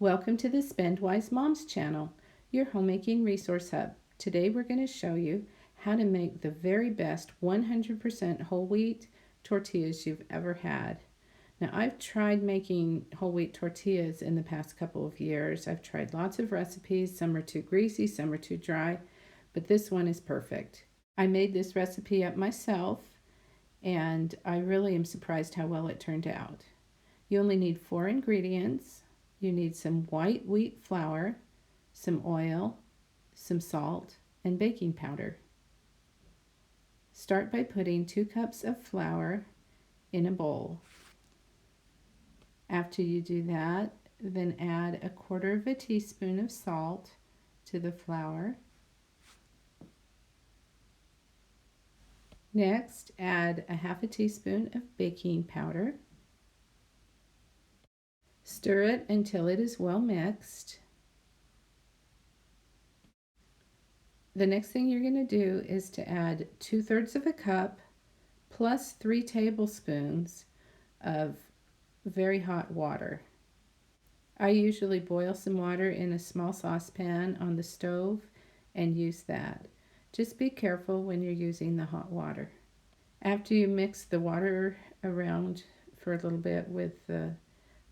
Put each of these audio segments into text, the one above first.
Welcome to the Spendwise Moms channel, your homemaking resource hub. Today we're going to show you how to make the very best 100% whole wheat tortillas you've ever had. Now I've tried making whole wheat tortillas in the past couple of years. I've tried lots of recipes. Some are too greasy, some are too dry, but this one is perfect. I made this recipe up myself and I really am surprised how well it turned out. You only need 4 ingredients. You need some white wheat flour, some oil, some salt, and baking powder. Start by putting 2 cups of flour in a bowl. After you do that, then add 1/4 teaspoon of salt to the flour. Next, add 1/2 teaspoon of baking powder. Stir it until it is well mixed. The next thing you're going to do is to add 2/3 of a cup plus 3 tablespoons of very hot water. I usually boil some water in a small saucepan on the stove and use that. Just be careful when you're using the hot water. After you mix the water around for a little bit with the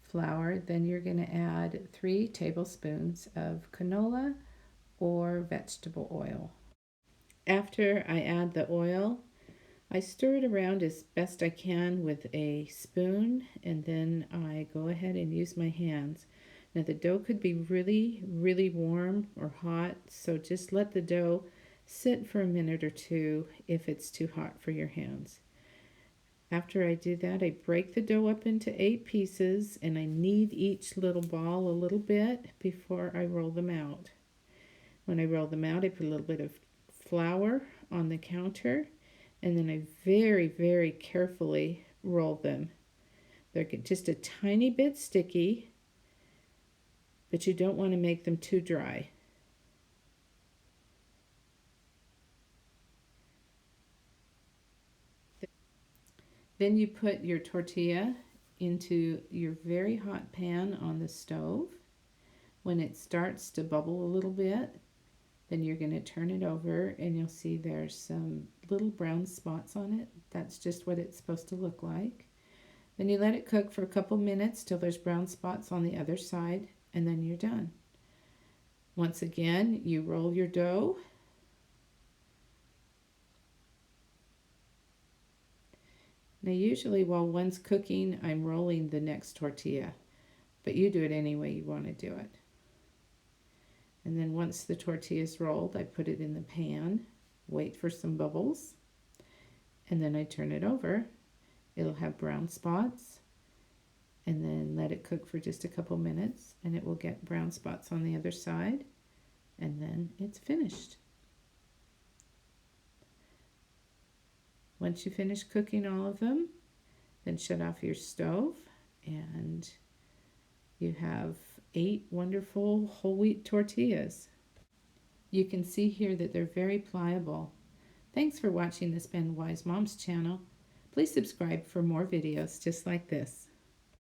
flour, then you're going to add 3 tablespoons of canola or vegetable oil. After I add the oil, I stir it around as best I can with a spoon, and then I go ahead and use my hands. Now the dough could be really warm or hot, so just let the dough sit for a minute or two if it's too hot for your hands. After I do that, I break the dough up into 8 pieces, and I knead each little ball a little bit before I roll them out. When I roll them out, I put a little bit of flour on the counter, and then I very carefully roll them. They're just a tiny bit sticky, but you don't want to make them too dry. Then you put your tortilla into your very hot pan on the stove. When it starts to bubble a little bit, then you're going to turn it over and you'll see there's some little brown spots on it. That's just what it's supposed to look like. Then you let it cook for a couple minutes till there's brown spots on the other side, and then you're done. Once again, you roll your dough. Now usually while one's cooking, I'm rolling the next tortilla, but you do it any way you want to do it. And then once the tortilla is rolled, I put it in the pan, wait for some bubbles, and then I turn it over. It'll have brown spots, and then let it cook for just a couple minutes, and it will get brown spots on the other side, and then it's finished. Once you finish cooking all of them, then shut off your stove, and you have 8 wonderful whole wheat tortillas. You can see here that they're very pliable. Thanks for watching the Spendwise Moms channel. Please subscribe for more videos just like this.